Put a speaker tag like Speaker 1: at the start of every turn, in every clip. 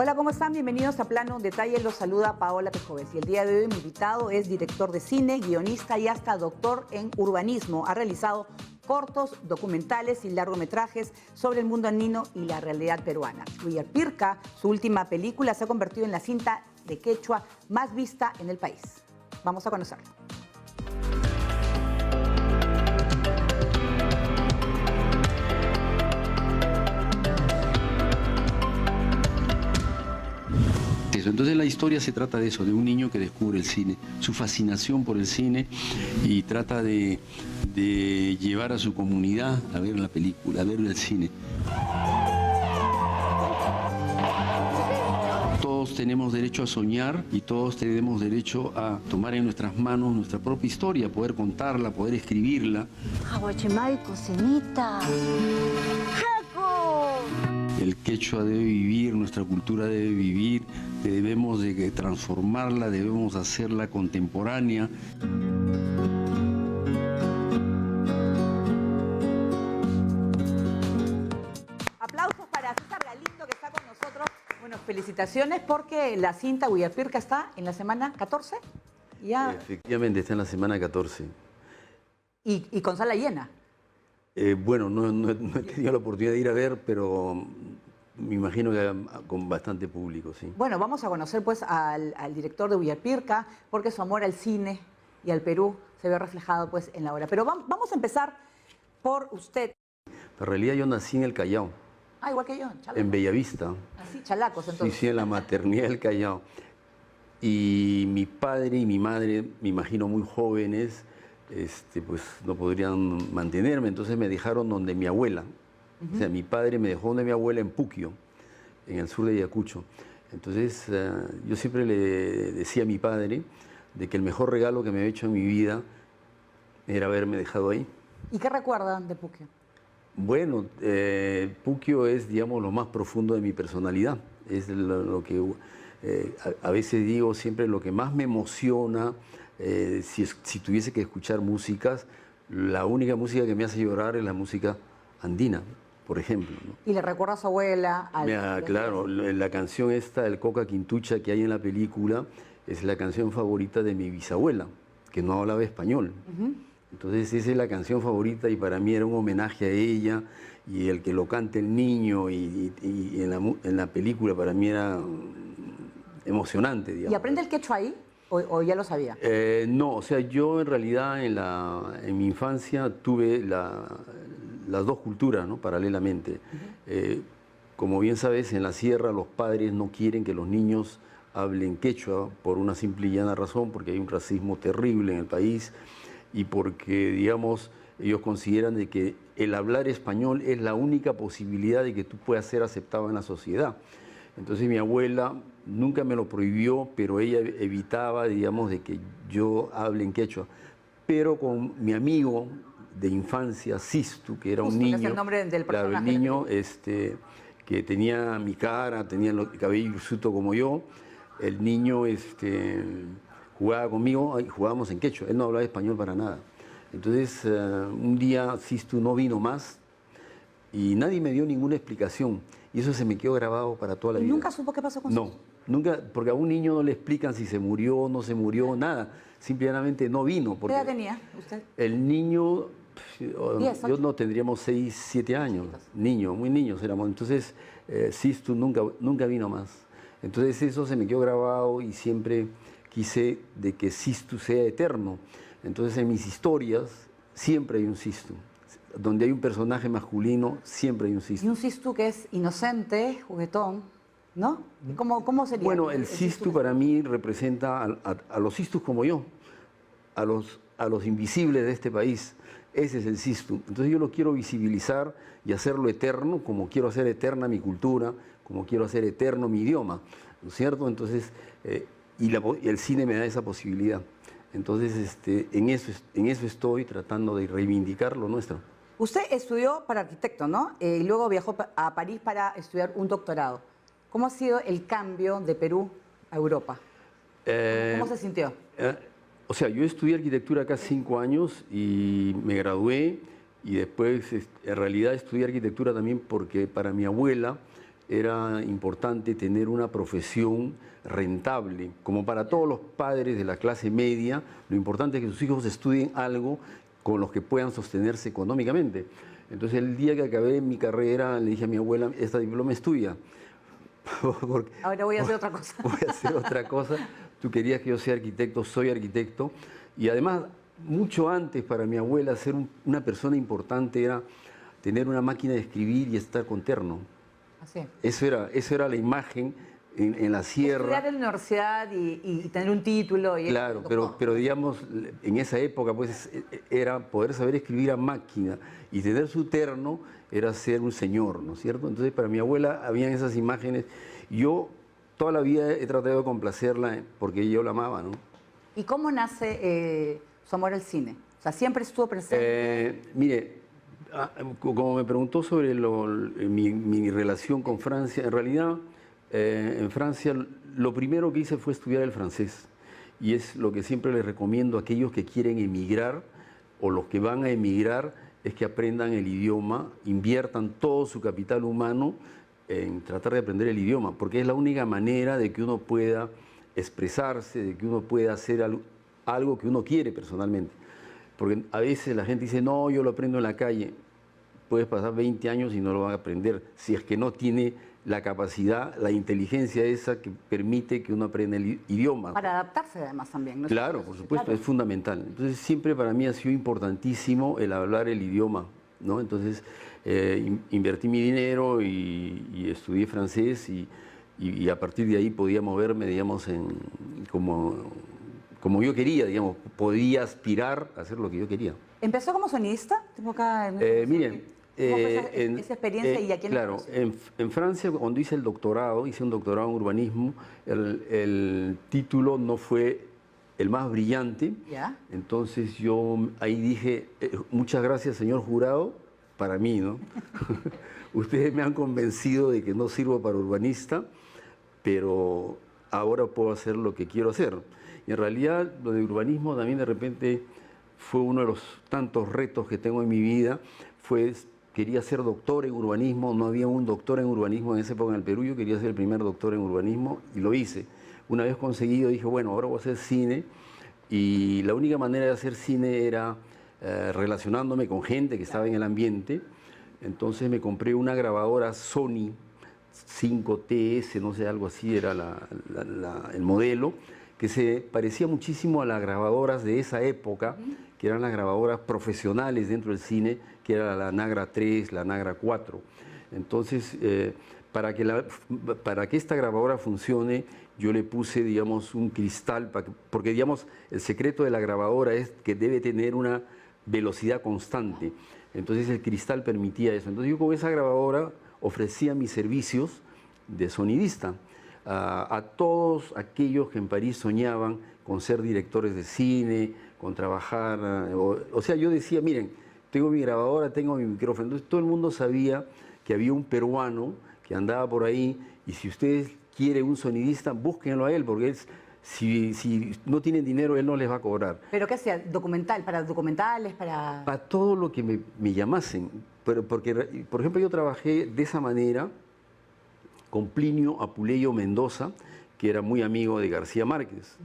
Speaker 1: Hola, ¿cómo están? Bienvenidos a Plano en Detalle. Los saluda Paola Pejoves. Y el día de hoy mi invitado es director de cine, guionista y hasta doctor en urbanismo. Ha realizado cortos, documentales y largometrajes sobre el mundo andino y la realidad peruana. Huyarpirca, su última película, se ha convertido en la cinta de quechua más vista en el país. Vamos a conocerlo.
Speaker 2: Entonces la historia se trata de eso, de un niño que descubre el cine, su fascinación por el cine y trata de llevar a su comunidad a ver la película, a ver el cine. Todos tenemos derecho a soñar y todos tenemos derecho a tomar en nuestras manos nuestra propia historia, poder contarla, poder escribirla. El quechua debe vivir, nuestra cultura debe vivir, debemos de transformarla, debemos hacerla contemporánea.
Speaker 1: Aplausos para César Galindo, que está con nosotros. Bueno, felicitaciones porque la cinta Huyarpirca está en la semana 14. Ya...
Speaker 2: Efectivamente, está en la semana 14.
Speaker 1: Y con sala llena.
Speaker 2: Bueno, no he tenido la oportunidad de ir a ver, pero me imagino que con bastante público, sí.
Speaker 1: Bueno, vamos a conocer pues al director de Huyarpirca, porque su amor al cine y al Perú se ve reflejado pues en la obra. Pero vamos a empezar por usted.
Speaker 2: En realidad yo nací en el Callao.
Speaker 1: Ah, igual que yo, Chalaco.
Speaker 2: En Bellavista.
Speaker 1: Así, Chalacos entonces.
Speaker 2: Sí, en la maternidad del Callao. Y mi padre y mi madre, me imagino muy jóvenes, pues no podrían mantenerme, entonces me dejaron donde mi abuela. O sea, mi padre me dejó donde mi abuela en Puquio, en el sur de Ayacucho. Entonces yo siempre le decía a mi padre de que el mejor regalo que me había hecho en mi vida era haberme dejado ahí.
Speaker 1: ¿Y qué recuerdan de Puquio?
Speaker 2: Bueno, Puquio es, digamos, lo más profundo de mi personalidad. Es lo que a veces digo siempre, lo que más me emociona. Si tuviese que escuchar músicas, la única música que me hace llorar es la música andina, por ejemplo, ¿no?
Speaker 1: ¿Y le recuerda a su abuela?
Speaker 2: Claro, la canción esta, el Coca Quintucha, que hay en la película, es la canción favorita de mi bisabuela, que no hablaba español. Entonces esa es la canción favorita y para mí era un homenaje a ella, y el que lo cante el niño y en la película para mí era emocionante, digamos.
Speaker 1: ¿Y aprende el quechua ahí? ¿O ya lo sabía?
Speaker 2: No, o sea, yo en realidad en mi infancia tuve las dos culturas, ¿no? Paralelamente. Como bien sabes, en la sierra los padres no quieren que los niños hablen quechua por una simple y llana razón, porque hay un racismo terrible en el país y porque, digamos, ellos consideran de que el hablar español es la única posibilidad de que tú puedas ser aceptado en la sociedad. Entonces mi abuela nunca me lo prohibió, pero ella evitaba, digamos, de que yo hable en quechua. Pero con mi amigo de infancia, Sistu, que era un niño,
Speaker 1: es el nombre del personaje,
Speaker 2: claro, el niño que tenía mi cara, tenía el cabello hirsuto como yo, el niño jugaba conmigo y jugábamos en quechua. Él no hablaba español para nada. Entonces un día Sistu no vino más y nadie me dio ninguna explicación. Y eso se me quedó grabado para toda la vida.
Speaker 1: ¿Y nunca supo qué pasó con
Speaker 2: No, nunca, porque a un niño no le explican si se murió, no se murió, nada. Simplemente no vino.
Speaker 1: ¿Qué edad tenía usted?
Speaker 2: El niño,
Speaker 1: 10,
Speaker 2: yo no tendríamos 6, 7 años. Niño, muy niños éramos. Entonces, Sistu nunca vino más. Entonces eso se me quedó grabado y siempre quise de que Sistu sea eterno. Entonces en mis historias siempre hay un Sistu. Donde hay un personaje masculino, siempre hay un Sistu.
Speaker 1: Y un Sistu que es inocente, juguetón, ¿no? ¿Cómo sería?
Speaker 2: Bueno, el Sistu para mí representa a los Sistus como yo, a los invisibles de este país. Ese es el Sistu. Entonces yo lo quiero visibilizar y hacerlo eterno, como quiero hacer eterna mi cultura, como quiero hacer eterno mi idioma, ¿no es cierto? Entonces, y el cine me da esa posibilidad. Entonces, en eso estoy tratando de reivindicar lo nuestro.
Speaker 1: Usted estudió para arquitecto, ¿no? Y luego viajó a París para estudiar un doctorado. ¿Cómo ha sido el cambio de Perú a Europa? ¿Cómo se sintió?
Speaker 2: O sea, yo estudié arquitectura acá 5 años y me gradué y después en realidad estudié arquitectura también porque para mi abuela era importante tener una profesión rentable. Como para todos los padres de la clase media, lo importante es que sus hijos estudien algo con los que puedan sostenerse económicamente. Entonces, el día que acabé mi carrera, le dije a mi abuela, esta diploma es tuya.
Speaker 1: Ahora voy a hacer otra cosa.
Speaker 2: Voy a hacer otra cosa. Tú querías que yo sea arquitecto, soy arquitecto. Y además, mucho antes para mi abuela ser una persona importante era tener una máquina de escribir y estar con terno.
Speaker 1: Así.
Speaker 2: Eso era la imagen en la sierra.
Speaker 1: Estudiar en la universidad y tener un título. Y
Speaker 2: claro, pero digamos, en esa época pues era poder saber escribir a máquina y tener su terno era ser un señor, ¿no es cierto? Entonces para mi abuela habían esas imágenes. Yo toda la vida he tratado de complacerla porque yo la amaba, ¿no?
Speaker 1: ¿Y cómo nace su amor al cine? O sea, ¿siempre estuvo presente?
Speaker 2: Mire, como me preguntó sobre mi relación con Francia, en realidad en Francia lo primero que hice fue estudiar el francés y es lo que siempre les recomiendo a aquellos que quieren emigrar o los que van a emigrar, es que aprendan el idioma, inviertan todo su capital humano en tratar de aprender el idioma, porque es la única manera de que uno pueda expresarse, de que uno pueda hacer algo que uno quiere personalmente. Porque a veces la gente dice, no, yo lo aprendo en la calle. Puedes pasar 20 años y no lo van a aprender, si es que no tiene la capacidad, la inteligencia esa que permite que uno aprenda el idioma.
Speaker 1: Para adaptarse además también, ¿no?
Speaker 2: Claro, por supuesto,
Speaker 1: claro.
Speaker 2: es fundamental. Entonces siempre para mí ha sido importantísimo el hablar el idioma, ¿no? Entonces invertí mi dinero y estudié francés y a partir de ahí podía moverme, digamos, como yo quería, digamos, podía aspirar a hacer lo que yo quería.
Speaker 1: ¿Empezó como sonidista? Tengo acá
Speaker 2: Miren,
Speaker 1: ¿cómo fue esa experiencia y a quién?
Speaker 2: Claro, en Francia, cuando hice el doctorado, hice un doctorado en urbanismo, el título no fue el más brillante.
Speaker 1: ¿Ya?
Speaker 2: Entonces yo ahí dije, muchas gracias, señor jurado, para mí, ¿no? Ustedes me han convencido de que no sirvo para urbanista, pero ahora puedo hacer lo que quiero hacer. Y en realidad lo de urbanismo también de repente fue uno de los tantos retos que tengo en mi vida. Quería ser doctor en urbanismo, no había un doctor en urbanismo en esa época en el Perú, yo quería ser el primer doctor en urbanismo y lo hice. Una vez conseguido dije, bueno, ahora voy a hacer cine y la única manera de hacer cine era relacionándome con gente que estaba en el ambiente. Entonces me compré una grabadora Sony 5TS, no sé, algo así era el modelo, que se parecía muchísimo a las grabadoras de esa época, que eran las grabadoras profesionales dentro del cine, que era la Nagra 3, la Nagra 4. Entonces, para que esta grabadora funcione, yo le puse, digamos, un cristal, porque, digamos, el secreto de la grabadora es que debe tener una velocidad constante. Entonces, el cristal permitía eso. Entonces, yo con esa grabadora ofrecía mis servicios de sonidista a todos aquellos que en París soñaban con ser directores de cine, con trabajar. O sea, yo decía, miren, tengo mi grabadora, tengo mi micrófono. Entonces todo el mundo sabía que había un peruano que andaba por ahí y si ustedes quieren un sonidista, búsquenlo a él, porque si no tienen dinero, él no les va a cobrar.
Speaker 1: ¿Pero qué hacía? ¿Documental? ¿Para documentales?
Speaker 2: Para todo lo que me llamasen. Porque, por ejemplo, yo trabajé de esa manera con Plinio Apuleyo Mendoza, que era muy amigo de García Márquez.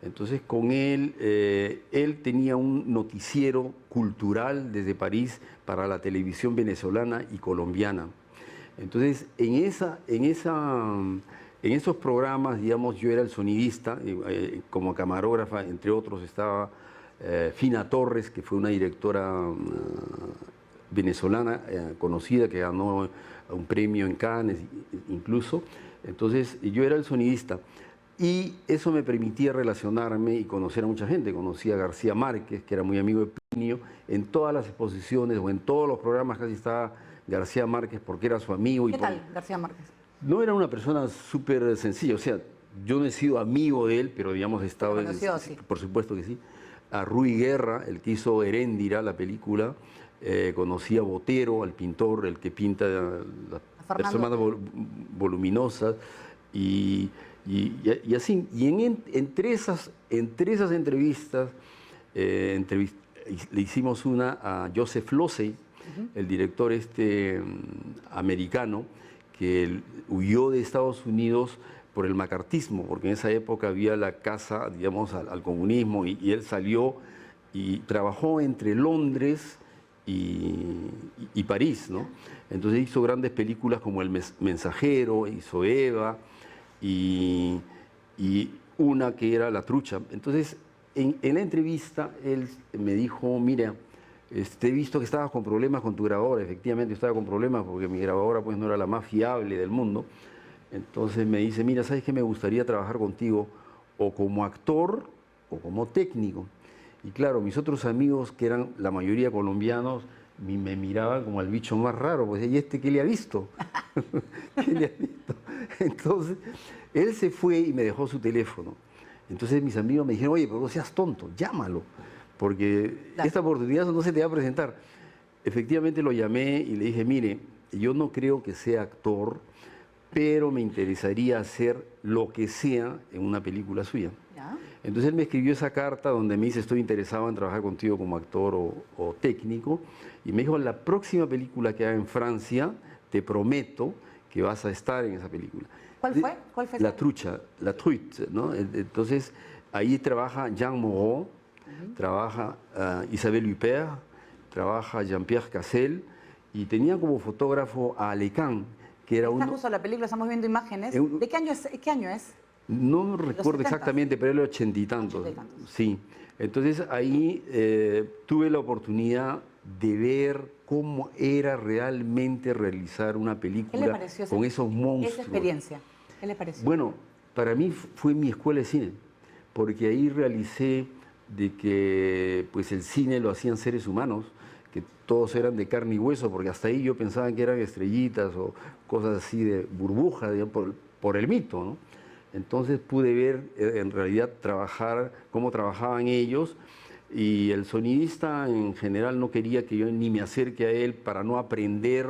Speaker 2: Entonces, con él, él tenía un noticiero cultural desde París para la televisión venezolana y colombiana. Entonces, en esos programas, digamos, yo era el sonidista, como camarógrafa, entre otros estaba Fina Torres, que fue una directora venezolana conocida, que ganó un premio en Cannes incluso. Entonces yo era el sonidista y eso me permitía relacionarme y conocer a mucha gente. Conocí a García Márquez, que era muy amigo de Plinio. En todas las exposiciones o en todos los programas casi estaba García Márquez porque era su amigo.
Speaker 1: ¿Qué tal García Márquez?
Speaker 2: No era una persona súper sencilla, o sea, yo no he sido amigo de él, pero digamos he estado...
Speaker 1: ¿Conoció, sí?
Speaker 2: Por supuesto que sí. A Rui Guerra, el que hizo Heréndira, la película. Conocí a Botero, al pintor, el que pinta las personas voluminosas, y así. Y entre esas entrevistas, le hicimos una a Joseph Losey, el director americano, que él huyó de Estados Unidos por el macartismo, porque en esa época había la casa, digamos, al comunismo, y él salió y trabajó entre Londres y París, ¿no? Entonces hizo grandes películas como El Mensajero, hizo Eva y una que era La Trucha. Entonces, en la entrevista, él me dijo, mira, he visto que estabas con problemas con tu grabadora. Efectivamente, estaba con problemas porque mi grabadora pues, no era la más fiable del mundo. Entonces me dice, mira, ¿sabes qué? Me gustaría trabajar contigo o como actor o como técnico. Y claro, mis otros amigos, que eran la mayoría colombianos, me miraban como al bicho más raro, pues, ¿y este qué le ha visto? ¿Qué le ha visto? Entonces, él se fue y me dejó su teléfono. Entonces mis amigos me dijeron, oye, pero no seas tonto, llámalo, porque esta oportunidad no se te va a presentar. Efectivamente lo llamé y le dije, mire, yo no creo que sea actor, pero me interesaría hacer lo que sea en una película suya. ¿Ya? Entonces él me escribió esa carta donde me dice, estoy interesado en trabajar contigo como actor o técnico, y me dijo, la próxima película que haga en Francia, te prometo que vas a estar en esa película.
Speaker 1: ¿Cuál fue? ¿Cuál fue?
Speaker 2: La Trucha, La Truite, ¿no? Entonces ahí trabaja Jean Moreau, trabaja Isabelle Huppert, trabaja Jean-Pierre Cassel, y tenía como fotógrafo a Alecan, que era uno...
Speaker 1: Justo la película, estamos viendo imágenes. ¿De qué año es? ¿Qué año es?
Speaker 2: No recuerdo exactamente, pero era el 80 y tantos. Sí. Entonces ahí tuve la oportunidad de ver cómo era realmente realizar una película con esos monstruos.
Speaker 1: Esa experiencia, ¿qué le pareció?
Speaker 2: Bueno, para mí fue mi escuela de cine, porque ahí realicé de que pues el cine lo hacían seres humanos, que todos eran de carne y hueso, porque hasta ahí yo pensaba que eran estrellitas o cosas así de burbuja, digamos, por el mito, ¿no? Entonces pude ver en realidad cómo trabajaban ellos, y el sonidista en general no quería que yo ni me acerque a él para no aprender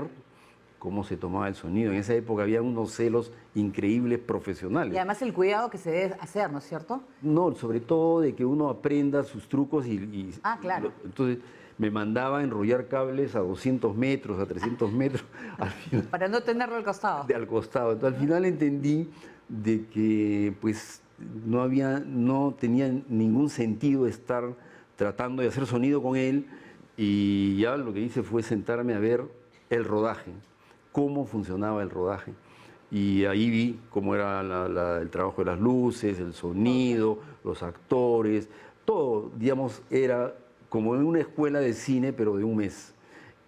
Speaker 2: cómo se tomaba el sonido. En esa época había unos celos increíbles profesionales.
Speaker 1: Y además el cuidado que se debe hacer, ¿no es cierto?
Speaker 2: No, sobre todo de que uno aprenda sus trucos
Speaker 1: claro.
Speaker 2: Entonces me mandaba a enrollar cables a 200 metros, a 300 metros. Al final,
Speaker 1: para no tenerlo al costado.
Speaker 2: Al costado. Entonces al final entendí de que pues no tenía ningún sentido estar tratando de hacer sonido con él, y ya lo que hice fue sentarme a ver el rodaje, cómo funcionaba el rodaje. Y ahí vi cómo era el trabajo de las luces, el sonido, los actores, todo, digamos, era como en una escuela de cine, pero de un mes.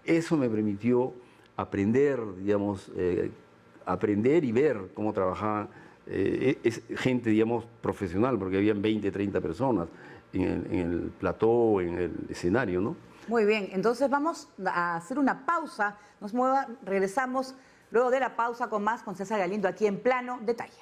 Speaker 2: Eso me permitió aprender, digamos, aprender y ver cómo trabajaban gente, digamos, profesional, porque habían 20, 30 personas en el plató, en el escenario, ¿no?
Speaker 1: Muy bien, entonces vamos a hacer una pausa, nos mueva, regresamos luego de la pausa con más con César Galindo aquí en Plano Detalle.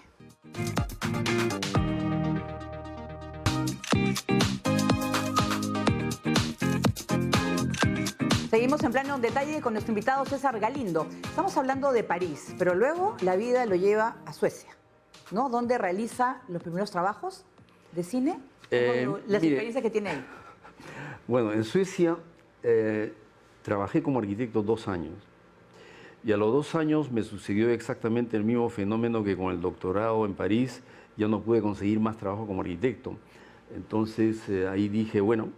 Speaker 1: Seguimos en Plano Detalle con nuestro invitado César Galindo. Estamos hablando de París, pero luego la vida lo lleva a Suecia, ¿no? Donde realiza los primeros trabajos de cine, las experiencias que tiene ahí.
Speaker 2: Bueno, en Suecia trabajé como arquitecto 2 años, y a los 2 años me sucedió exactamente el mismo fenómeno que con el doctorado en París. Ya no pude conseguir más trabajo como arquitecto. Entonces ahí dije, bueno,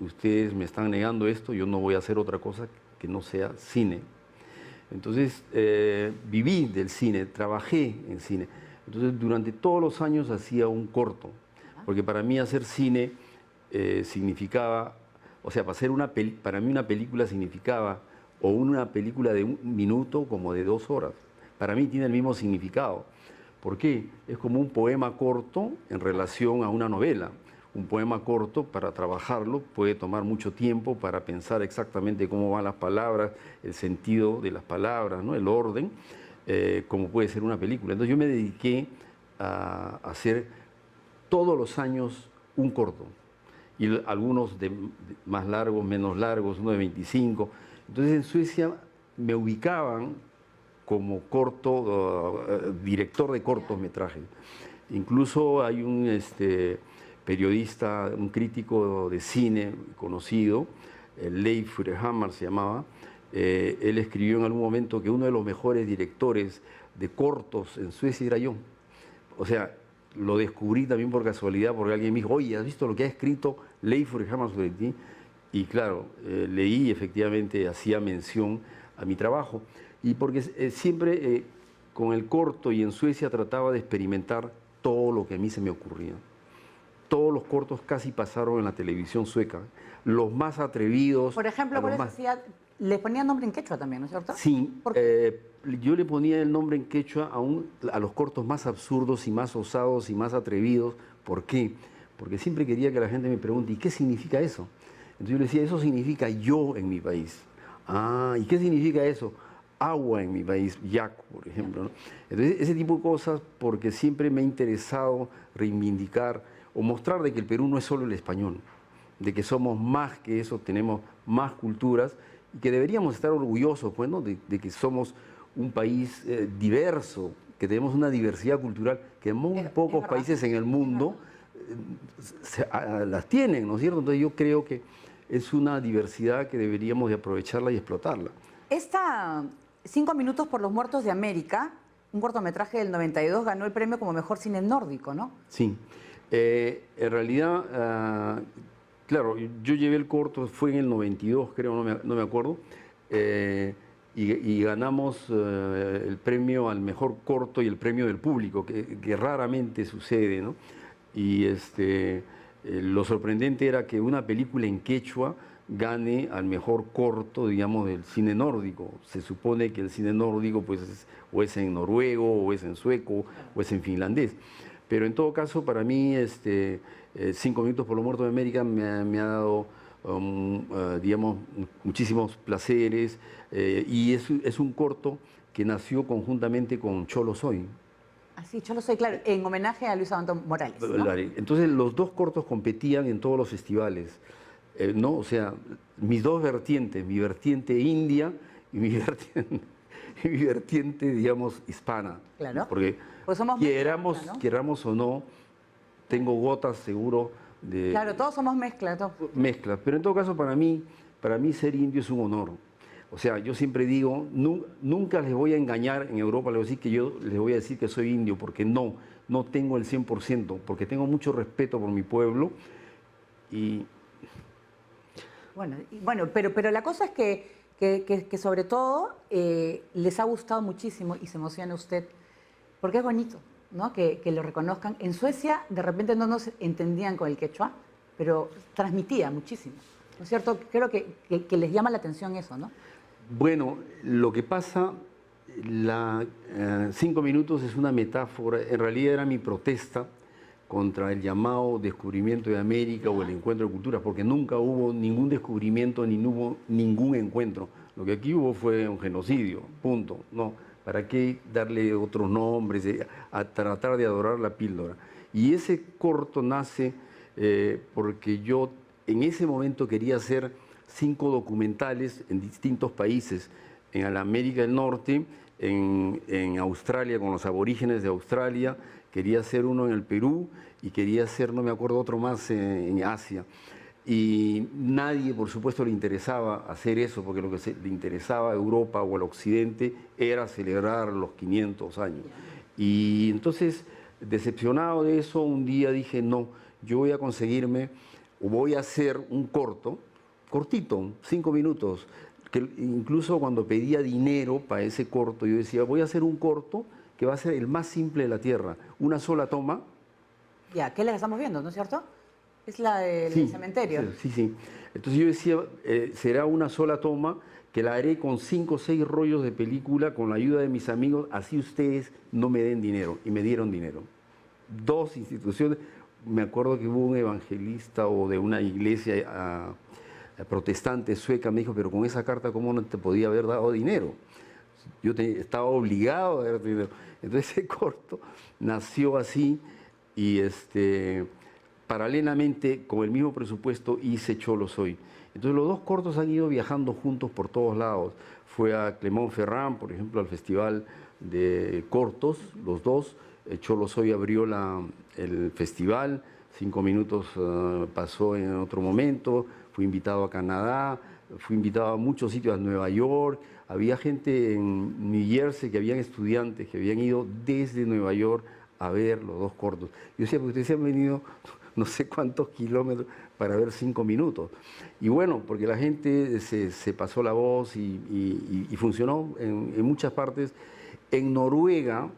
Speaker 2: ustedes me están negando esto, yo no voy a hacer otra cosa que no sea cine. Entonces viví del cine, trabajé en cine. Entonces durante todos los años hacía un corto, porque para mí hacer cine significaba, o sea, para mí una película significaba o una película de 1 minuto como de 2 horas. Para mí tiene el mismo significado. ¿Por qué? Es como un poema corto en relación a una novela. Un poema corto, para trabajarlo, puede tomar mucho tiempo para pensar exactamente cómo van las palabras, el sentido de las palabras, ¿no? El orden, como puede ser una película. Entonces yo me dediqué a hacer todos los años un corto, y algunos más largos, menos largos, uno de 25. Entonces en Suecia me ubicaban como director de cortometrajes. Incluso hay un periodista, un crítico de cine conocido, Leif Furhammar se llamaba. Él escribió en algún momento que uno de los mejores directores de cortos en Suecia era yo. O sea, lo descubrí también por casualidad, porque alguien me dijo, oye, ¿has visto lo que ha escrito Leifur Hammar sobre ti? Y claro, leí, efectivamente, hacía mención a mi trabajo. Y porque siempre con el corto y en Suecia trataba de experimentar todo lo que a mí se me ocurría. Todos los cortos casi pasaron en la televisión sueca. Los más atrevidos.
Speaker 1: Por ejemplo, ¿cuál hacía? Le ponía nombre en quechua también, ¿no es cierto?
Speaker 2: Sí, yo le ponía el nombre en quechua a los cortos más absurdos y más osados y más atrevidos. ¿Por qué? Porque siempre quería que la gente me pregunte, ¿y qué significa eso? Entonces yo le decía, eso significa yo en mi país. Ah, ¿y qué significa eso? Agua en mi país, yaco, por ejemplo, ¿no? Entonces, ese tipo de cosas, porque siempre me ha interesado reivindicar o mostrar de que el Perú no es solo el español, de que somos más que eso, tenemos más culturas y que deberíamos estar orgullosos, pues, ¿no? de que somos un país diverso, que tenemos una diversidad cultural que muy pocos países en el mundo las tienen, ¿no es cierto? Entonces yo creo que es una diversidad que deberíamos de aprovecharla y explotarla.
Speaker 1: Esta 5 minutos por los muertos de América, un cortometraje del 92, ganó el premio como mejor cine nórdico, ¿no?
Speaker 2: Sí. En realidad, claro, yo llevé el corto, fue en el 92, creo, no me acuerdo, y ganamos el premio al mejor corto y el premio del público, que raramente sucede, ¿no? Y lo sorprendente era que una película en quechua gane al mejor corto, digamos, del cine nórdico. Se supone que el cine nórdico pues o es en noruego, o es en sueco, o es en finlandés. Pero en todo caso, para mí, 5 minutos por los muertos de América me ha dado, digamos, muchísimos placeres. Y es un corto que nació conjuntamente con Cholo Soy.
Speaker 1: Ah, sí, Cholo Soy, claro, en homenaje a Luis Abando Morales, ¿no?
Speaker 2: Entonces, los dos cortos competían en todos los festivales, ¿no? O sea, mis dos vertientes, mi vertiente india y mi vertiente, digamos, hispana.
Speaker 1: Claro.
Speaker 2: Porque
Speaker 1: pues somos
Speaker 2: queramos,
Speaker 1: mezcla, ¿no?
Speaker 2: queramos o no, tengo gotas seguro de...
Speaker 1: Claro, todos somos mezcla.
Speaker 2: Mezclas, pero en todo caso para mí ser indio es un honor. O sea, yo siempre digo, nunca les voy a engañar en Europa, les voy a decir que yo les voy a decir que soy indio, porque no tengo el 100%, porque tengo mucho respeto por mi pueblo y...
Speaker 1: Bueno, pero la cosa es que sobre todo les ha gustado muchísimo y se emociona usted, porque es bonito, ¿no? Que lo reconozcan. En Suecia de repente no nos entendían con el quechua, pero transmitía muchísimo, ¿no es cierto? Creo que les llama la atención eso, ¿no?
Speaker 2: Bueno, lo que pasa, 5 minutos es una metáfora, en realidad era mi protesta contra el llamado descubrimiento de América o el encuentro de culturas, porque nunca hubo ningún descubrimiento ni hubo ningún encuentro. Lo que aquí hubo fue un genocidio, punto. No, ¿para qué darle otros nombres, a tratar de adorar la píldora? Y ese corto nace porque yo en ese momento quería hacer 5 documentales en distintos países, en la América del Norte, en Australia, con los aborígenes de Australia, quería hacer uno en el Perú y quería hacer, no me acuerdo, otro más en Asia. Y nadie, por supuesto, le interesaba hacer eso, porque lo que le interesaba a Europa o al Occidente era celebrar los 500 años. Y entonces, decepcionado de eso, un día dije, no, yo voy a conseguirme, o voy a hacer un cortito, 5 minutos, que incluso cuando pedía dinero para ese corto, yo decía, voy a hacer un corto que va a ser el más simple de la Tierra, una sola toma.
Speaker 1: Ya, ¿qué es la que estamos viendo, no es cierto? Es la del cementerio.
Speaker 2: Sí. Entonces yo decía, será una sola toma que la haré con 5 o 6 rollos de película con la ayuda de mis amigos, así ustedes no me den dinero. Y me dieron dinero. 2 instituciones, me acuerdo que hubo un evangelista o de una iglesia protestante sueca, me dijo, pero con esa carta, ¿cómo no te podía haber dado dinero? Yo estaba obligado a dar dinero. Entonces ese corto nació así y paralelamente con el mismo presupuesto hice Cholo Soy. Entonces los dos cortos han ido viajando juntos por todos lados. Fue a Clermont-Ferrand, por ejemplo, al Festival de Cortos, los dos. Cholo Soy abrió el festival, 5 minutos pasó en otro momento, fui invitado a Canadá, fui invitado a muchos sitios, a Nueva York, había gente en New Jersey, que habían estudiantes que habían ido desde Nueva York a ver los dos cortos. Yo decía, porque ustedes se han venido no sé cuántos kilómetros para ver 5 minutos. Y bueno, porque la gente se pasó la voz y funcionó en muchas partes. En Noruega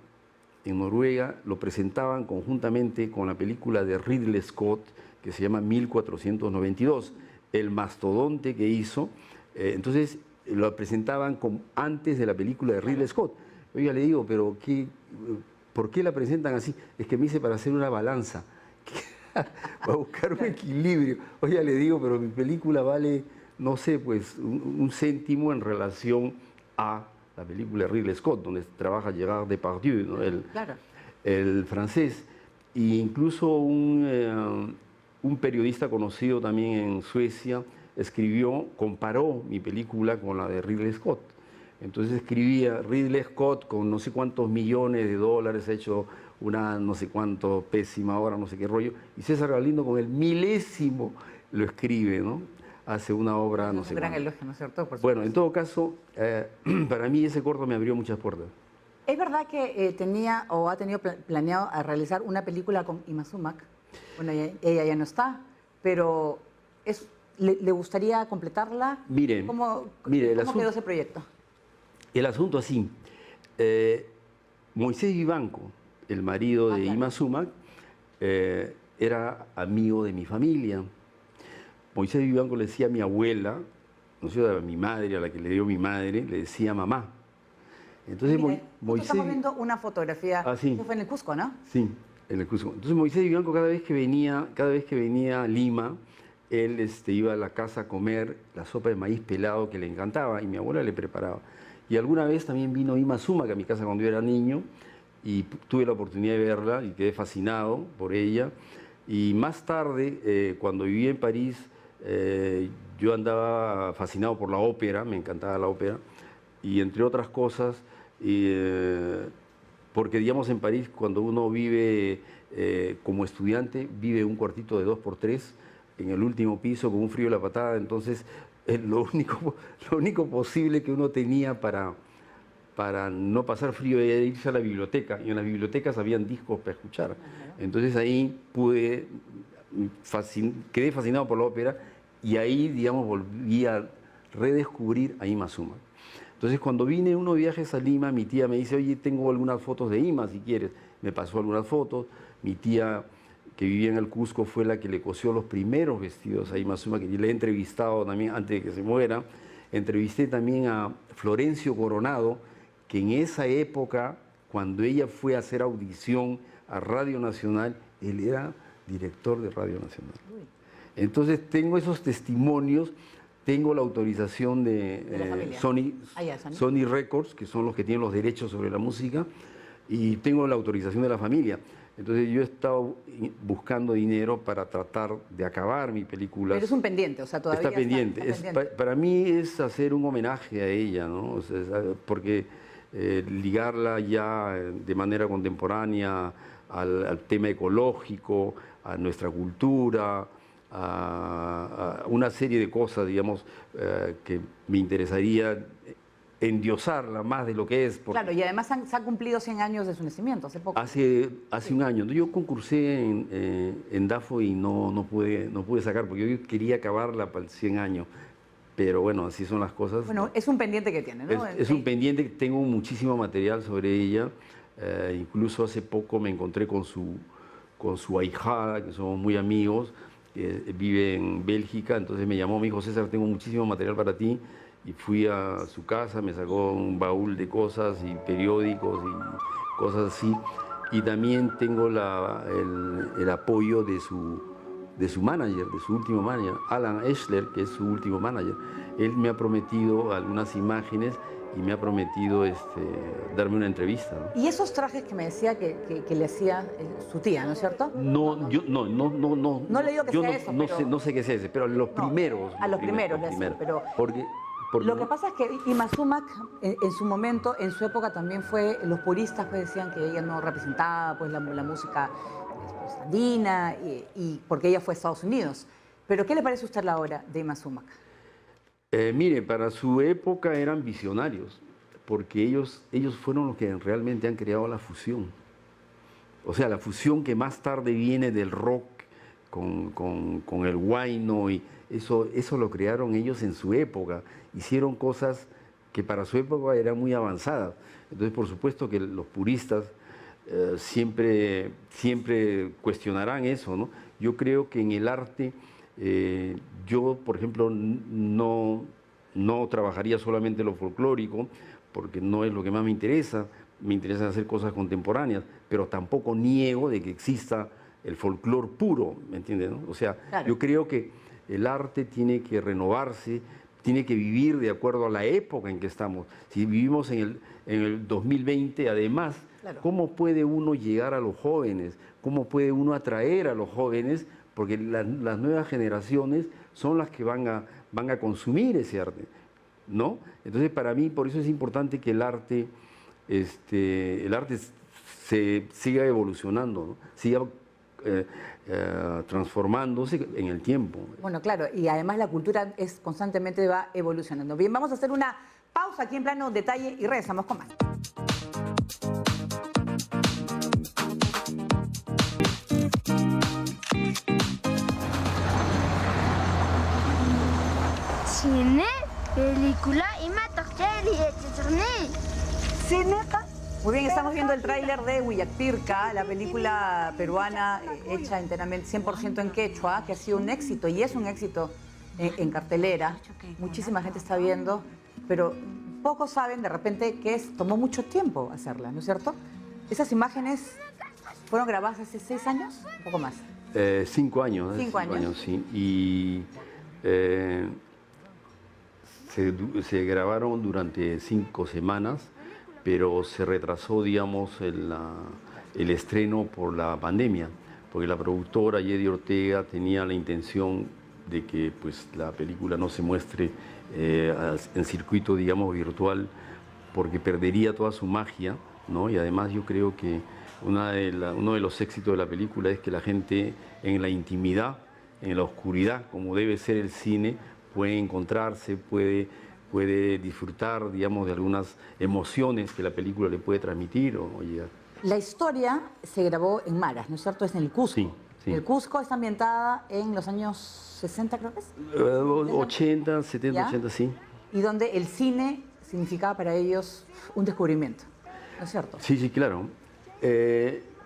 Speaker 2: lo presentaban conjuntamente con la película de Ridley Scott, que se llama 1492, el mastodonte que hizo. Entonces lo presentaban antes de la película de Ridley Scott. Oiga, le digo, pero ¿por qué la presentan así? Es que me hice para hacer una balanza, para buscar un equilibrio. Oiga, le digo, pero mi película vale, no sé, pues un céntimo en relación a la película de Ridley Scott, donde trabaja Gérard Depardieu, ¿no? el francés. E incluso un periodista conocido también en Suecia comparó mi película con la de Ridley Scott. Entonces escribía, Ridley Scott con no sé cuántos millones de dólares ha hecho una no sé cuánto pésima obra, no sé qué rollo, y César Galindo con el milésimo lo escribe, ¿no? Hace una obra, no sé.
Speaker 1: Un gran elogio, ¿no es cierto?
Speaker 2: Bueno, en todo caso, para mí ese corto me abrió muchas puertas.
Speaker 1: ¿Es verdad que tenía o ha tenido planeado a realizar una película con Ima Sumac? Bueno, ella ya no está, pero ¿le gustaría completarla?
Speaker 2: Miren,
Speaker 1: ¿Cómo quedó ese proyecto?
Speaker 2: El asunto así, Moisés Vivanco, el marido de Ima Sumac, era amigo de mi familia. Moisés Vivanco le decía a mi abuela, no sé, a mi madre, a la que le dio mi madre, le decía mamá. Entonces
Speaker 1: Moisés... Estamos viendo una fotografía, eso fue en el Cusco, ¿no?
Speaker 2: Sí, en el Cusco. Entonces Moisés Vivanco cada vez que venía a Lima, él iba a la casa a comer la sopa de maíz pelado que le encantaba y mi abuela le preparaba. Y alguna vez también vino Ima Sumac a mi casa cuando yo era niño y tuve la oportunidad de verla y quedé fascinado por ella. Y más tarde, cuando viví en París, yo andaba fascinado por la ópera, me encantaba la ópera, y entre otras cosas, porque digamos en París cuando uno vive como estudiante, vive un cuartito de 2x3 en el último piso con un frío de la patada, entonces lo único posible que uno tenía para no pasar frío era irse a la biblioteca, y en las bibliotecas habían discos para escuchar. Entonces ahí quedé fascinado por la ópera y ahí, digamos, volví a redescubrir a Ima Sumac. Entonces cuando vine unos viajes a Lima, mi tía me dice, oye, tengo algunas fotos de Ima si quieres. Me pasó algunas fotos, mi tía que vivía en el Cusco fue la que le cosió los primeros vestidos a Ima Sumac, que le he entrevistado también antes de que se muera. Entrevisté también a Florencio Coronado, que en esa época, cuando ella fue a hacer audición a Radio Nacional, él era director de Radio Nacional. Entonces tengo esos testimonios, tengo la autorización de Sony Records, que son los que tienen los derechos sobre la música, y tengo la autorización de la familia. Entonces yo he estado buscando dinero para tratar de acabar mi película.
Speaker 1: Pero es un pendiente, o sea, todavía
Speaker 2: está pendiente. Para mí es hacer un homenaje a ella, ¿no? O sea, porque ligarla ya de manera contemporánea al tema ecológico, a nuestra cultura, a una serie de cosas, digamos, que me interesaría endiosarla más de lo que es.
Speaker 1: Claro, y además se han cumplido 100 años de su nacimiento, hace poco.
Speaker 2: Hace un año. Yo concursé en DAFO y no pude sacar, porque yo quería acabarla para el 100 años. Pero bueno, así son las cosas.
Speaker 1: Bueno, es un pendiente que tiene, ¿no?
Speaker 2: Es un pendiente, tengo muchísimo material sobre ella. Incluso hace poco me encontré con su ahijada, que somos muy amigos, que vive en Bélgica. Entonces me llamó, me dijo, César, tengo muchísimo material para ti. Y fui a su casa, me sacó un baúl de cosas y periódicos y cosas así. Y también tengo el apoyo de su manager, de su último manager, Alan Eschler, que es su último manager. Él me ha prometido algunas imágenes y me ha prometido darme una entrevista, ¿no?
Speaker 1: ¿Y esos trajes que me decía que le hacía su tía, ¿no es cierto?
Speaker 2: No.
Speaker 1: No le digo que sea eso, pero...
Speaker 2: No sé qué sea ese, pero los primeros.
Speaker 1: A los primeros, pero... Lo que pasa es que Ima Sumac en su momento, en su época también los puristas pues decían que ella no representaba pues la música pues, andina y porque ella fue a Estados Unidos. Pero ¿qué le parece a usted la obra de Ima Sumac?
Speaker 2: Mire, para su época eran visionarios, porque ellos fueron los que realmente han creado la fusión. O sea, la fusión que más tarde viene del rock con el huayno, y eso lo crearon ellos en su época. Hicieron cosas que para su época eran muy avanzadas. Entonces, por supuesto que los puristas siempre cuestionarán eso, ¿no? Yo creo que en el arte, yo, por ejemplo, no trabajaría solamente lo folclórico, porque no es lo que más me interesa hacer cosas contemporáneas, pero tampoco niego de que exista el folclore puro, ¿me entiendes? ¿No? O sea,
Speaker 1: Claro.
Speaker 2: yo creo que el arte tiene que renovarse, tiene que vivir de acuerdo a la época en que estamos. Si vivimos en el 2020, además,
Speaker 1: Claro.
Speaker 2: ¿cómo puede uno llegar a los jóvenes? ¿Cómo puede uno atraer a los jóvenes? Porque las nuevas generaciones son las que van a consumir ese arte, ¿no? Entonces, para mí, por eso es importante que el arte se siga evolucionando, ¿no? Siga transformándose en el tiempo.
Speaker 1: Bueno, claro, y además la cultura constantemente va evolucionando. Bien, vamos a hacer una pausa aquí en Plano Detalle y regresamos con más.
Speaker 3: Cine, película y matorcheli,
Speaker 1: Cineca. Muy bien, estamos viendo el tráiler de Huillactirca, la película peruana hecha enteramente 100% en quechua, que ha sido un éxito y es un éxito en cartelera. Muchísima gente está viendo, pero pocos saben de repente que tomó mucho tiempo hacerla, ¿no es cierto? Esas imágenes fueron grabadas hace 6 años, un poco más.
Speaker 2: 5 años.
Speaker 1: 5 años.
Speaker 2: Sí. Y se grabaron durante 5 semanas, pero se retrasó, digamos, el estreno por la pandemia, porque la productora Yedi Ortega tenía la intención de que pues, la película no se muestre en circuito, digamos, virtual, porque perdería toda su magia, ¿no? Y además yo creo que uno de los éxitos de la película es que la gente en la intimidad, en la oscuridad, como debe ser el cine, puede encontrarse, puede disfrutar, digamos, de algunas emociones que la película le puede transmitir o llegar.
Speaker 1: La historia se grabó en Maras, ¿no es cierto? Es en el Cusco.
Speaker 2: Sí, sí.
Speaker 1: El Cusco está ambientada en los años 60, creo que es.
Speaker 2: 80, 70,
Speaker 1: ¿Ya?
Speaker 2: 80, sí.
Speaker 1: Y donde el cine significaba para ellos un descubrimiento, ¿no es cierto?
Speaker 2: Sí, sí, claro.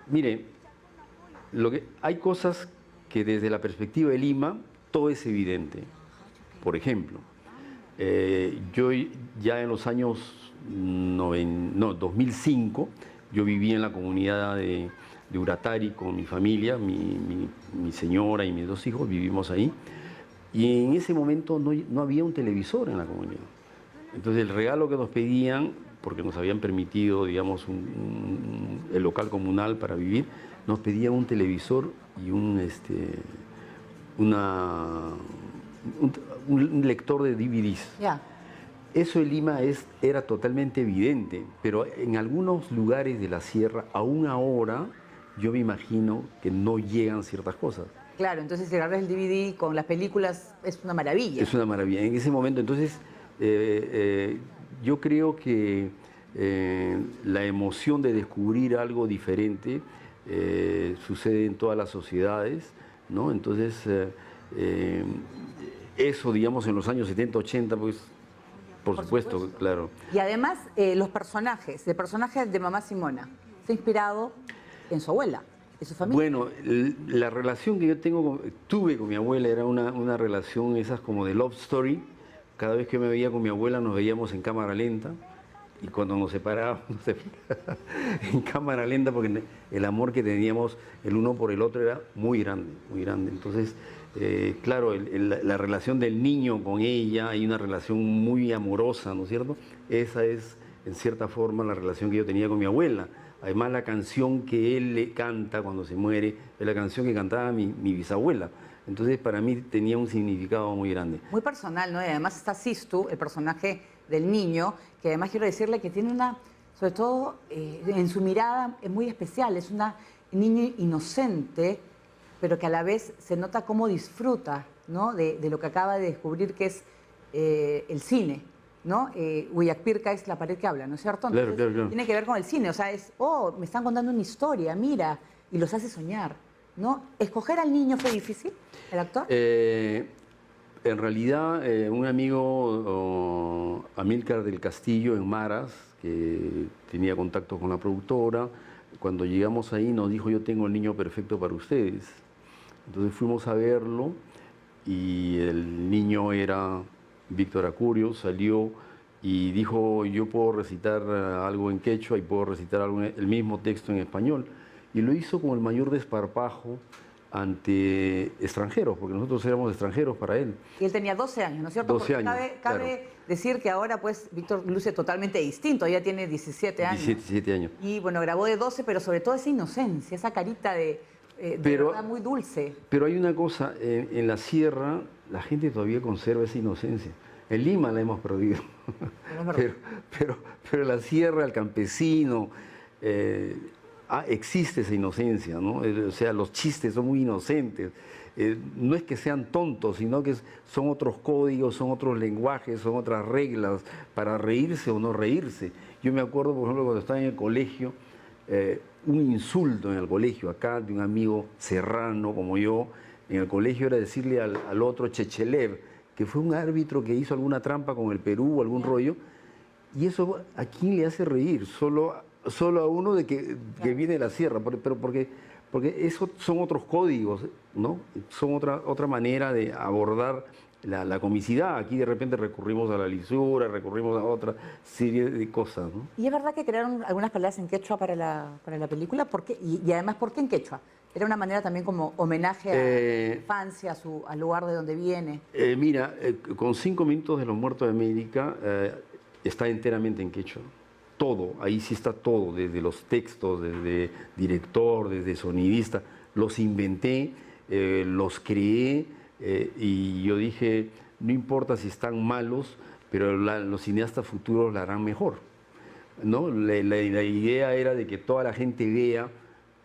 Speaker 2: Mire, hay cosas que desde la perspectiva de Lima todo es evidente. Por ejemplo, yo ya en los años 2005, yo viví en la comunidad de Uratari con mi familia, mi señora y mis 2 hijos, vivimos ahí. Y en ese momento no había un televisor en la comunidad. Entonces el regalo que nos pedían, porque nos habían permitido, digamos, el local comunal para vivir, nos pedían un televisor y un lector de DVDs.
Speaker 1: Ya.
Speaker 2: Eso en Lima era totalmente evidente, pero en algunos lugares de la sierra, aún ahora, yo me imagino que no llegan ciertas cosas.
Speaker 1: Claro, entonces si agarras el DVD con las películas es una maravilla.
Speaker 2: Es una maravilla. En ese momento, entonces, yo creo que la emoción de descubrir algo diferente sucede en todas las sociedades, ¿no? Entonces, eso, digamos, en los años 70, 80, pues, por supuesto, claro.
Speaker 1: Y además, el personaje de Mamá Simona se ha inspirado en su abuela, en su familia.
Speaker 2: Bueno, la relación que yo tuve con mi abuela era una relación esas como de love story. Cada vez que me veía con mi abuela nos veíamos en cámara lenta y cuando nos separábamos en cámara lenta porque el amor que teníamos el uno por el otro era muy grande, muy grande. Entonces, claro, la relación del niño con ella, hay una relación muy amorosa, ¿no es cierto? Esa es, en cierta forma, la relación que yo tenía con mi abuela. Además, la canción que él le canta cuando se muere es la canción que cantaba mi bisabuela. Entonces, para mí tenía un significado muy grande.
Speaker 1: Muy personal, ¿no? Y además está Sistu, el personaje del niño, que además quiero decirle que tiene sobre todo en su mirada es muy especial, es una niña inocente, pero que a la vez se nota cómo disfruta, ¿no? de lo que acaba de descubrir, que es el cine, ¿no? Huyakpirka es la pared que habla, ¿no es cierto? Entonces,
Speaker 2: Claro.
Speaker 1: tiene que ver con el cine, o sea, me están contando una historia, mira, y los hace soñar, ¿no? ¿Escoger al niño fue difícil, el actor?
Speaker 2: En realidad, un amigo, Amílcar del Castillo, en Maras, que tenía contacto con la productora, cuando llegamos ahí nos dijo: yo tengo el niño perfecto para ustedes. Entonces fuimos a verlo y el niño era Víctor Acurio, salió y dijo: yo puedo recitar algo en quechua y puedo recitar el mismo texto en español. Y lo hizo con el mayor desparpajo ante extranjeros, porque nosotros éramos extranjeros para él.
Speaker 1: Y él tenía 12 años, ¿no es cierto?
Speaker 2: 12
Speaker 1: Porque
Speaker 2: años,
Speaker 1: cabe decir que ahora, pues, Víctor luce totalmente distinto, ya tiene 17 años.
Speaker 2: 17 años.
Speaker 1: Y bueno, grabó de 12, pero sobre todo esa inocencia, esa carita de verdad muy dulce.
Speaker 2: Pero hay una cosa, en la sierra la gente todavía conserva esa inocencia. En Lima la hemos perdido. Pero en la sierra, el campesino, existe esa inocencia, ¿no? O sea, los chistes son muy inocentes. No es que sean tontos, sino que son otros códigos, son otros lenguajes, son otras reglas para reírse o no reírse. Yo me acuerdo, por ejemplo, cuando estaba en el colegio, un insulto en el colegio acá de un amigo serrano como yo, en el colegio era decirle al otro Chechelev, que fue un árbitro que hizo alguna trampa con el Perú o algún rollo, y eso ¿a quién le hace reír? Solo a uno de que viene de la sierra, pero porque eso son otros códigos, ¿no? Son otra manera de abordar la comicidad. Aquí de repente recurrimos a la lisura, recurrimos a otra serie de cosas, ¿no?
Speaker 1: ¿Y es verdad que crearon algunas palabras en quechua para la película? ¿Por qué? Y además, ¿por qué en quechua? ¿Era una manera también como homenaje a la infancia, al lugar de donde viene?
Speaker 2: Mira, con 5 minutos de Los Muertos de América está enteramente en quechua. Todo, ahí sí está todo, desde los textos, desde director, desde sonidista. Los inventé, los creé y yo dije: no importa si están malos, pero los cineastas futuros la harán mejor, ¿no? La idea era de que toda la gente vea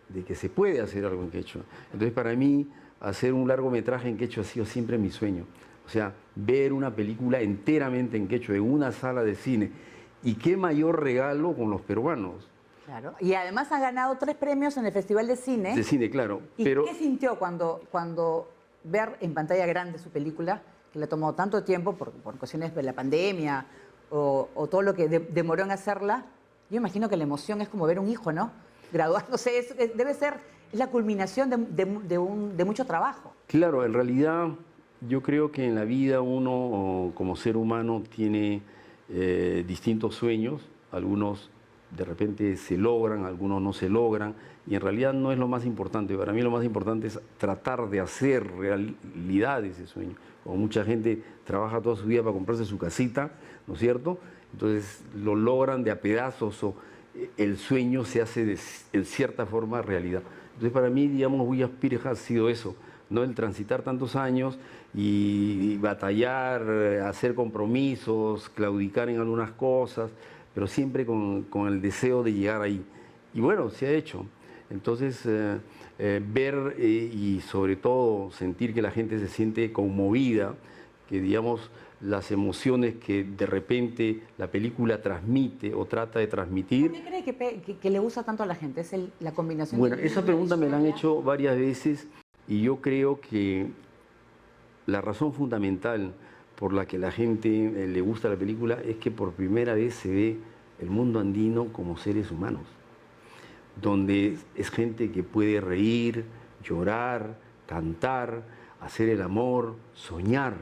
Speaker 2: de que se puede hacer algo en quechua. Entonces, para mí, hacer un largometraje en quechua ha sido siempre mi sueño. O sea, ver una película enteramente en quechua en una sala de cine. Y qué mayor regalo con los peruanos.
Speaker 1: Claro. Y además ha ganado 3 premios en el Festival de Cine.
Speaker 2: De cine, claro.
Speaker 1: ¿Y qué sintió cuando ver en pantalla grande su película, que le ha tomado tanto tiempo por cuestiones de la pandemia o todo lo que demoró en hacerla? Yo imagino que la emoción es como ver un hijo, ¿no? Graduándose, es la culminación de mucho trabajo.
Speaker 2: Claro, en realidad yo creo que en la vida uno como ser humano tiene distintos sueños, algunos de repente se logran, algunos no se logran, y en realidad no es lo más importante. Para mí lo más importante es tratar de hacer realidad ese sueño. Como mucha gente trabaja toda su vida para comprarse su casita, ¿no es cierto? Entonces lo logran de a pedazos o el sueño se hace en cierta forma realidad. Entonces para mí, digamos, Huyakpirka ha sido eso, ¿no? El transitar tantos años y batallar, hacer compromisos, claudicar en algunas cosas, pero siempre con el deseo de llegar ahí. Y bueno, se ha hecho. Entonces, ver y sobre todo sentir que la gente se siente conmovida, que digamos las emociones que de repente la película transmite o trata de transmitir.
Speaker 1: ¿Por qué cree que le gusta tanto a la gente? ¿Es la combinación?
Speaker 2: Bueno, esa pregunta me la han hecho varias veces y yo creo que la razón fundamental por la que la gente le gusta la película es que por primera vez se ve el mundo andino como seres humanos, donde es gente que puede reír, llorar, cantar, hacer el amor, soñar.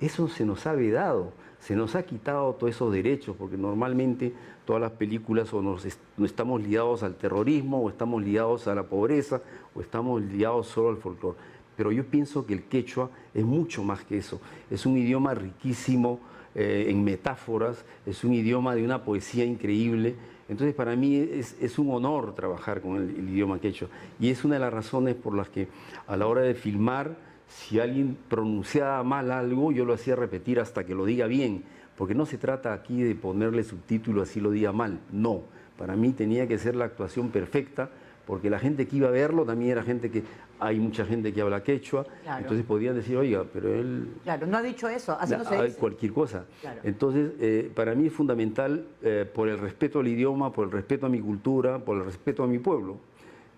Speaker 2: Eso se nos ha vedado, se nos ha quitado todos esos derechos, porque normalmente todas las películas o no estamos ligados al terrorismo, o estamos ligados a la pobreza, o estamos ligados solo al folclore. Pero yo pienso que el quechua es mucho más que eso. Es un idioma riquísimo en metáforas, es un idioma de una poesía increíble. Entonces para mí es un honor trabajar con el idioma quechua. Y es una de las razones por las que a la hora de filmar, si alguien pronunciaba mal algo, yo lo hacía repetir hasta que lo diga bien. Porque no se trata aquí de ponerle subtítulo así lo diga mal. No, para mí tenía que ser la actuación perfecta, porque la gente que iba a verlo también era gente que hay mucha gente que habla quechua,
Speaker 1: Claro.
Speaker 2: entonces podían decir, oiga, pero él...
Speaker 1: Claro, no ha dicho eso, así no se
Speaker 2: hay
Speaker 1: dice.
Speaker 2: cualquier cosa.
Speaker 1: Claro.
Speaker 2: Entonces, para mí es fundamental, por el respeto al idioma, por el respeto a mi cultura, por el respeto a mi pueblo,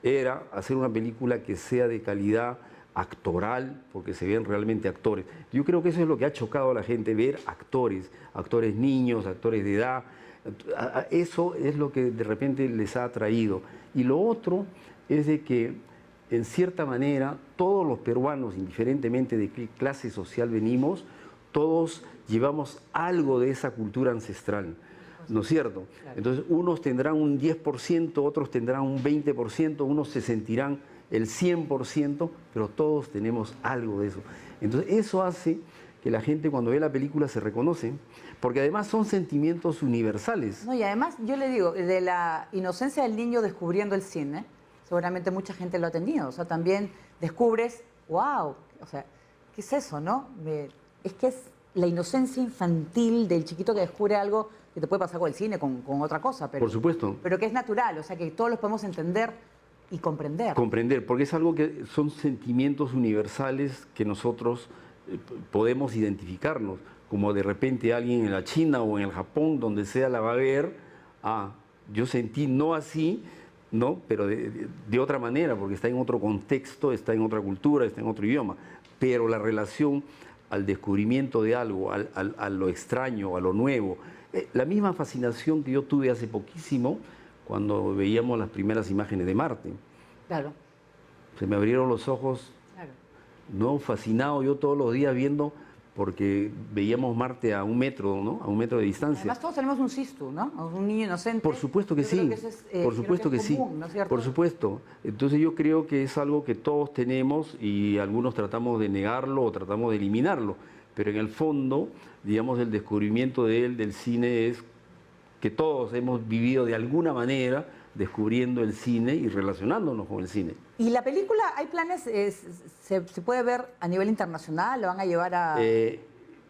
Speaker 2: era hacer una película que sea de calidad actoral, porque se ven realmente actores. Yo creo que eso es lo que ha chocado a la gente, ver actores, actores niños, actores de edad. Eso es lo que de repente les ha atraído. Y lo otro es de que, en cierta manera, todos los peruanos, indiferentemente de qué clase social venimos, todos llevamos algo de esa cultura ancestral, ¿no es cierto?
Speaker 1: Claro.
Speaker 2: Entonces, unos tendrán un 10%, otros tendrán un 20%, unos se sentirán el 100%, pero todos tenemos algo de eso. Entonces, eso hace que la gente cuando ve la película se reconoce, porque además son sentimientos universales.
Speaker 1: No, y además, yo le digo, de la inocencia del niño descubriendo el cine, seguramente mucha gente lo ha tenido. O sea, también descubres, wow, o sea, ¿qué es eso, no? Es que es la inocencia infantil del chiquito que descubre algo que te puede pasar con el cine, con otra cosa, pero,
Speaker 2: Por supuesto.
Speaker 1: pero que es natural, o sea, que todos los podemos entender y comprender.
Speaker 2: Comprender, porque es algo que son sentimientos universales que nosotros podemos identificarnos, como de repente alguien en la China o en el Japón, donde sea, la va a ver, yo sentí no así, ¿no? Pero de otra manera, porque está en otro contexto, está en otra cultura, está en otro idioma, pero la relación al descubrimiento de algo, a lo extraño, a lo nuevo, la misma fascinación que yo tuve hace poquísimo cuando veíamos las primeras imágenes de Marte.
Speaker 1: Claro,
Speaker 2: Se me abrieron los ojos,
Speaker 1: claro.
Speaker 2: ¿no? Fascinado yo todos los días viendo, porque veíamos Marte a 1 metro, ¿no? A 1 metro de distancia.
Speaker 1: Además, todos tenemos un sistu, ¿no? Un niño inocente.
Speaker 2: Por supuesto que
Speaker 1: Yo creo
Speaker 2: sí,
Speaker 1: que eso es,
Speaker 2: por
Speaker 1: creo
Speaker 2: supuesto que
Speaker 1: es
Speaker 2: sí,
Speaker 1: común, ¿no es cierto?
Speaker 2: por supuesto. Entonces yo creo que es algo que todos tenemos y algunos tratamos de negarlo o tratamos de eliminarlo, pero en el fondo, digamos, el descubrimiento del cine es que todos hemos vivido de alguna manera descubriendo el cine y relacionándonos con el cine.
Speaker 1: ¿Y la película, hay planes, se puede ver a nivel internacional? ¿Lo van a llevar a...?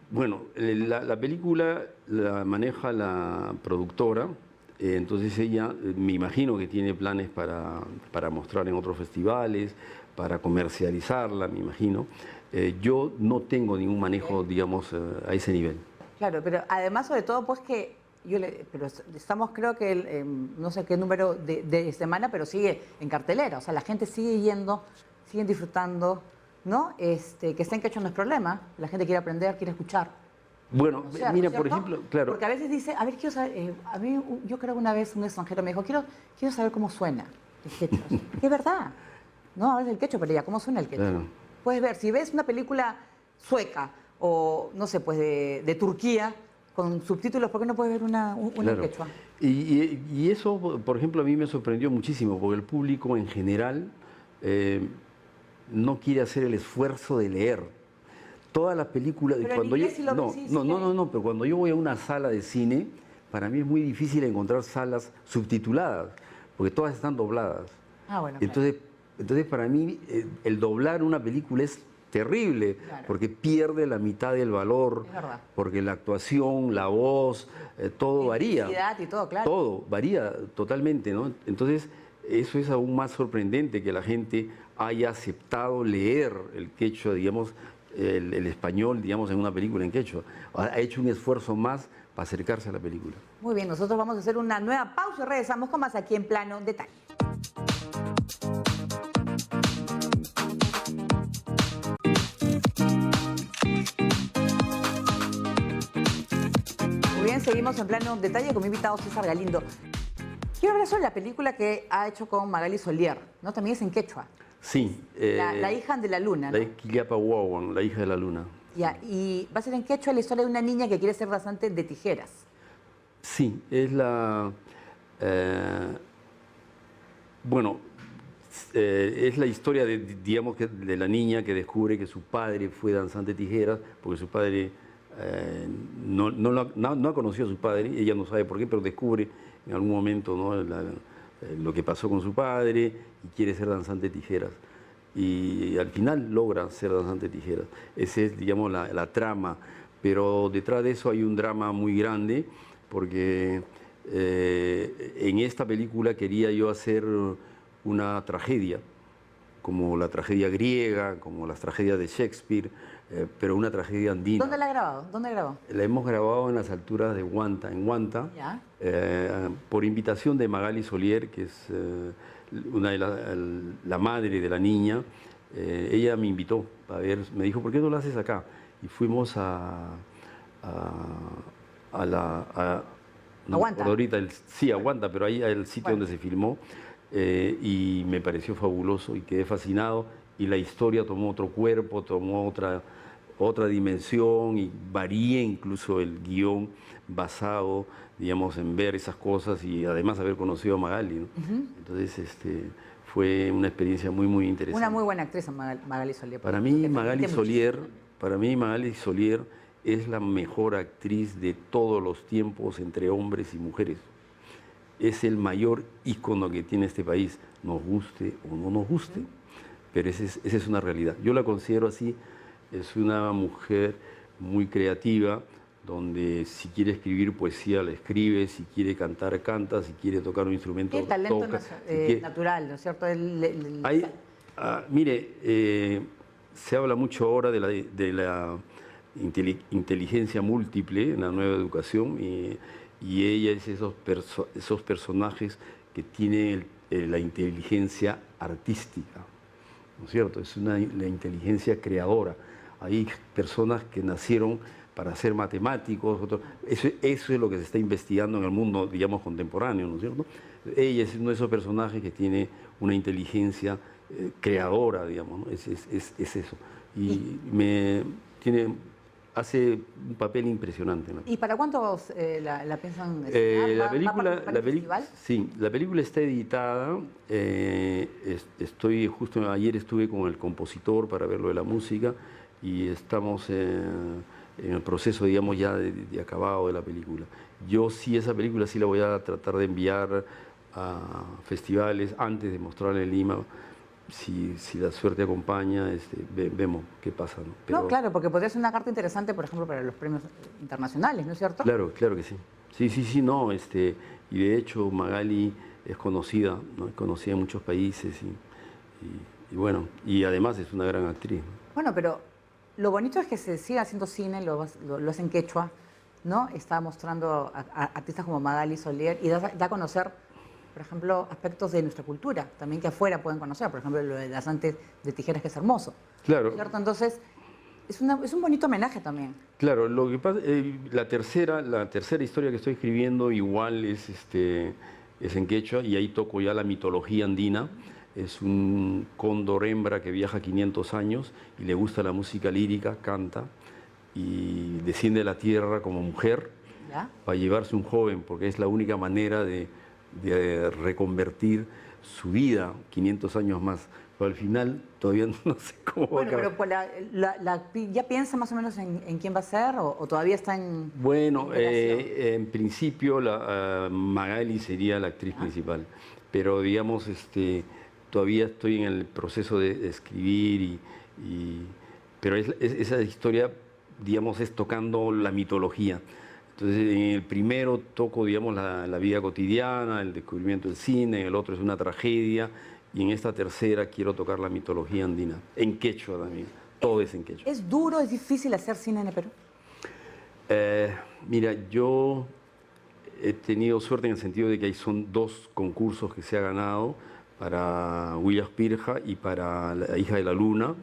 Speaker 2: Bueno, la película la maneja la productora, entonces ella, me imagino que tiene planes para mostrar en otros festivales, para comercializarla, me imagino. Yo no tengo ningún manejo, digamos, a ese nivel.
Speaker 1: Claro, pero además, sobre todo, pues que... pero estamos, creo que, no sé qué número de semana, pero sigue en cartelera. O sea, la gente sigue yendo, siguen disfrutando, ¿no? Que estén quechua no es problema. La gente quiere aprender, quiere escuchar.
Speaker 2: Bueno,
Speaker 1: O sea,
Speaker 2: mira,
Speaker 1: ¿no es
Speaker 2: por
Speaker 1: cierto?
Speaker 2: ejemplo, claro.
Speaker 1: Porque a veces dice, a ver, quiero saber, a mí, yo creo que una vez un extranjero me dijo, quiero saber cómo suena el quechua. Que es verdad. No, a veces el quechua, pero ya, ¿cómo suena el quechua?
Speaker 2: Claro.
Speaker 1: Puedes ver, si ves una película sueca o, no sé, pues de Turquía, con subtítulos, ¿por qué no puedes ver una
Speaker 2: Claro.
Speaker 1: en quechua?
Speaker 2: Y eso, por ejemplo, a mí me sorprendió muchísimo, porque el público en general no quiere hacer el esfuerzo de leer. Todas las películas...
Speaker 1: Pero en inglés sí lo ves, sí, sí
Speaker 2: no, pero cuando yo voy a una sala de cine, para mí es muy difícil encontrar salas subtituladas, porque todas están dobladas.
Speaker 1: Ah, bueno, claro.
Speaker 2: Entonces para mí, el doblar una película es terrible,
Speaker 1: Claro.
Speaker 2: porque pierde la mitad del valor,
Speaker 1: Es verdad.
Speaker 2: porque la actuación, la voz, todo varía.
Speaker 1: Intensidad y todo, claro.
Speaker 2: Todo varía totalmente, ¿no? Entonces, eso es aún más sorprendente, que la gente haya aceptado leer el quechua, digamos, el español, digamos, en una película en quechua. Ha hecho un esfuerzo más para acercarse a la película.
Speaker 1: Muy bien, nosotros vamos a hacer una nueva pausa y regresamos con más aquí en Plano Detalle. Muy bien, seguimos en Plano Detalle con mi invitado César Galindo. Quiero hablar sobre la película que ha hecho con Magali Solier, ¿no? También es en quechua.
Speaker 2: Sí.
Speaker 1: La hija de la luna, ¿no?
Speaker 2: La Quillapa Huahuan, la hija de la luna.
Speaker 1: Ya, y va a ser en quechua la historia de una niña que quiere ser danzante de tijeras.
Speaker 2: Sí, es la... bueno, es la historia digamos, de la niña que descubre que su padre fue danzante de tijeras, porque su padre no ha conocido a su padre, ella no sabe por qué, pero descubre en algún momento, ¿no? Lo que pasó con su padre y quiere ser danzante de tijeras. Y al final logra ser danzante de tijeras. Esa es, digamos, la trama. Pero detrás de eso hay un drama muy grande, porque en esta película quería yo hacer una tragedia, como la tragedia griega, como las tragedias de Shakespeare, pero una tragedia andina.
Speaker 1: ¿Dónde la ha grabado? ¿Dónde la grabó?
Speaker 2: La hemos grabado en las alturas de Huanta, en Huanta,
Speaker 1: Ya.
Speaker 2: por invitación de Magali Solier, que es una de la madre de la niña. Ella me invitó a ver, me dijo, ¿por qué no la haces acá? Y fuimos a no
Speaker 1: Huanta.
Speaker 2: recuerdo ahorita, sí, a Huanta, pero ahí el sitio
Speaker 1: Bueno.
Speaker 2: donde se filmó, y me pareció fabuloso y quedé fascinado, y la historia tomó otro cuerpo, tomó otra dimensión, y varía incluso el guión basado, digamos, en ver esas cosas y además haber conocido a Magali, ¿no? Entonces, fue una experiencia muy, muy interesante.
Speaker 1: Una muy buena actriz, Magali Solier.
Speaker 2: Para mí, Magali Solier es la mejor actriz de todos los tiempos entre hombres y mujeres. Es el mayor ícono que tiene este país, nos guste o no nos guste, pero esa es una realidad. Yo la considero así, es una mujer muy creativa, donde si quiere escribir poesía la escribe, si quiere cantar canta, si quiere tocar un instrumento
Speaker 1: El talento
Speaker 2: toca.
Speaker 1: natural, ¿no es cierto?
Speaker 2: Mire, se habla mucho ahora de la inteligencia múltiple en la nueva educación, y ella es esos personajes que tienen la inteligencia artística, ¿no es cierto? Es la inteligencia creadora. Hay personas que nacieron para ser matemáticos, eso es lo que se está investigando en el mundo, digamos, contemporáneo, ¿no es cierto? Ella es uno de esos personajes que tiene una inteligencia creadora, digamos, ¿no? Es eso. Y hace un papel impresionante, ¿no?
Speaker 1: ¿Y para cuántos la piensan
Speaker 2: La
Speaker 1: estrenar? ¿Va para el festival?
Speaker 2: Sí, la película está editada. Ayer estuve con el compositor para ver lo de la música, y estamos en el proceso, digamos, ya de acabado de la película. Yo sí, esa película sí la voy a tratar de enviar a festivales antes de mostrarla en Lima. Si la suerte acompaña, vemos qué pasa, ¿no? Pero,
Speaker 1: No, claro, porque podría ser una carta interesante, por ejemplo, para los premios internacionales, ¿no es cierto?
Speaker 2: Claro que sí. Sí, no, y de hecho Magali es conocida, ¿no? Es conocida en muchos países, y bueno, y además es una gran actriz, ¿no?
Speaker 1: Bueno, pero lo bonito es que se siga haciendo cine, lo hace en quechua, ¿no? Está mostrando a artistas como Magali Solier y da a conocer, por ejemplo, aspectos de nuestra cultura, también que afuera pueden conocer, por ejemplo, lo de las antes de tijeras, que es hermoso.
Speaker 2: Claro.
Speaker 1: ¿Cierto? Entonces, es un bonito homenaje también.
Speaker 2: Claro, lo que pasa, la tercera historia que estoy escribiendo igual es en quechua, y ahí toco ya la mitología andina. Es un cóndor hembra que viaja 500 años y le gusta la música lírica, canta, y desciende a la tierra como mujer,
Speaker 1: ¿Ya?
Speaker 2: para llevarse un joven, porque es la única manera de reconvertir su vida 500 años más. Pero al final todavía no sé cómo va a
Speaker 1: Bueno,
Speaker 2: acabar.
Speaker 1: pero pues, ¿ya piensa más o menos en quién va a ser o todavía está en...?
Speaker 2: Bueno,
Speaker 1: en
Speaker 2: en principio Magali sería la actriz principal, pero digamos, todavía estoy en el proceso de escribir, pero esa historia, digamos, es tocando la mitología. Entonces, en el primero toco, digamos, la vida cotidiana, el descubrimiento del cine, en el otro es una tragedia, y en esta tercera quiero tocar la mitología andina, en quechua también, todo es en quechua.
Speaker 1: ¿Es duro, es difícil hacer cine en el Perú?
Speaker 2: Mira, yo he tenido suerte en el sentido de que son 2 concursos que se ha ganado, para William Pirja y para La hija de la luna,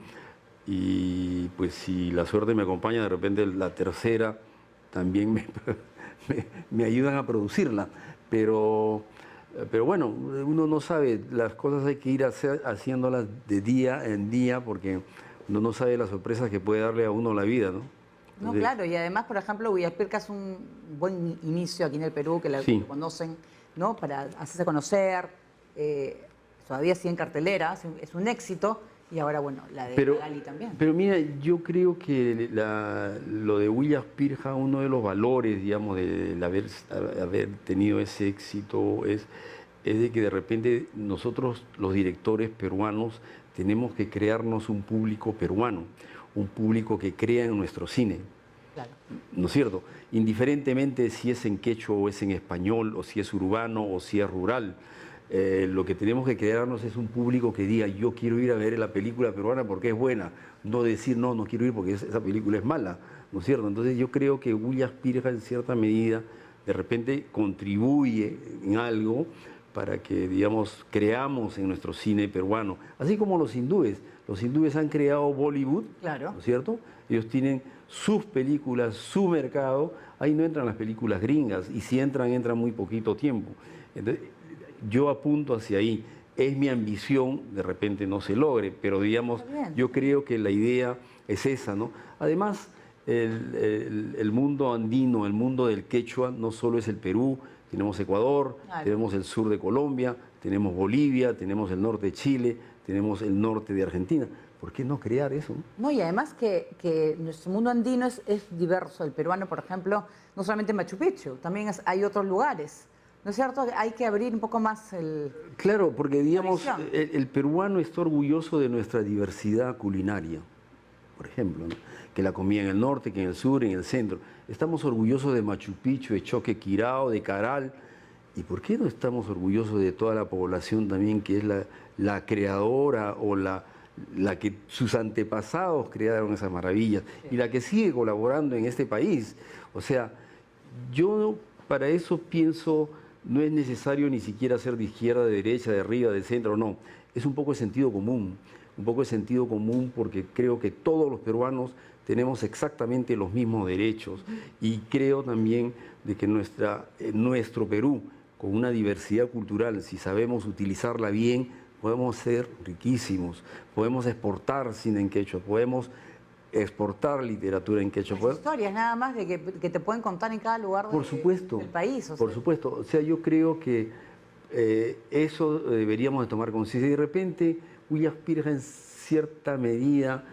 Speaker 2: y pues si la suerte me acompaña, de repente la tercera también me ayudan a producirla, pero bueno, uno no sabe, las cosas hay que ir haciéndolas de día en día, porque uno no sabe las sorpresas que puede darle a uno la vida, ¿no?
Speaker 1: No, claro, y además, por ejemplo, Huillaspirca es un buen inicio aquí en el Perú, que lo conocen, ¿no? Para hacerse conocer, todavía sigue en cartelera, es un éxito, y ahora, bueno, la de Magali también.
Speaker 2: Pero mira, yo creo que lo de Huillaspirca, uno de los valores, digamos, de haber tenido ese éxito es de que de repente nosotros, los directores peruanos, tenemos que crearnos un público peruano, un público que crea en nuestro cine.
Speaker 1: Claro.
Speaker 2: ¿No es cierto? Indiferentemente si es en quechua o es en español, o si es urbano o si es rural. Lo que tenemos que crearnos es un público que diga, yo quiero ir a ver la película peruana porque es buena, no decir, no, no quiero ir porque esa película es mala, ¿no es cierto? Entonces yo creo que William Pirja en cierta medida de repente contribuye en algo para que, digamos, creamos en nuestro cine peruano, así como los hindúes. Los hindúes han creado Bollywood,
Speaker 1: Claro.
Speaker 2: ¿no es cierto? Ellos tienen sus películas, su mercado, ahí no entran las películas gringas, y si entran, entran muy poquito tiempo. Entonces, yo apunto hacia ahí. Es mi ambición, de repente no se logre, pero digamos,
Speaker 1: Está bien.
Speaker 2: yo creo que la idea es esa, ¿no? Además, el mundo andino, el mundo del quechua, no solo es el Perú, tenemos Ecuador,
Speaker 1: Claro.
Speaker 2: tenemos el sur de Colombia, tenemos Bolivia, tenemos el norte de Chile, tenemos el norte de Argentina. ¿Por qué no crear eso?
Speaker 1: No, y además que nuestro mundo andino es diverso. El peruano, por ejemplo, no solamente Machu Picchu, también hay otros lugares. ¿No es cierto? Hay que abrir un poco más el...
Speaker 2: Claro, porque digamos,
Speaker 1: visión.
Speaker 2: el peruano está orgulloso de nuestra diversidad culinaria, por ejemplo, ¿no? Que la comida en el norte, que en el sur, en el centro. Estamos orgullosos de Machu Picchu, de Choque Quirao, de Caral. ¿Y por qué no estamos orgullosos de toda la población también que es la creadora o la que sus antepasados crearon esas maravillas y la que sigue colaborando en este país? O sea, yo para eso pienso, no es necesario ni siquiera ser de izquierda, de derecha, de arriba, de centro, no. Es un poco de sentido común, porque creo que todos los peruanos tenemos exactamente los mismos derechos y creo también de que nuestro Perú, con una diversidad cultural, si sabemos utilizarla bien, podemos ser riquísimos, podemos exportar cine en quechua, podemos exportar literatura en quechua.
Speaker 1: Las historias nada más de que te pueden contar en cada lugar
Speaker 2: Por supuesto,
Speaker 1: del país. O
Speaker 2: por
Speaker 1: sea.
Speaker 2: supuesto. O sea, yo creo que eso deberíamos de tomar conciencia. Y de repente, William Pirja en cierta medida,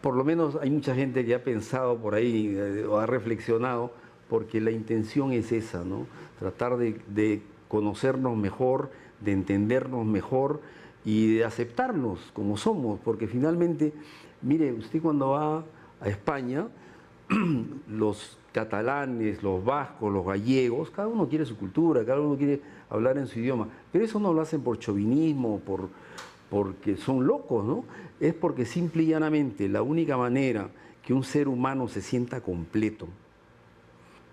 Speaker 2: por lo menos hay mucha gente que ha pensado por ahí o ha reflexionado, porque la intención es esa, ¿no? Tratar de conocernos mejor, de entendernos mejor y de aceptarnos como somos, porque finalmente, mire, usted cuando va a España, los catalanes, los vascos, los gallegos, cada uno quiere su cultura, cada uno quiere hablar en su idioma, pero eso no lo hacen por chauvinismo, porque son locos, ¿no? Es porque simple y llanamente la única manera que un ser humano se sienta completo,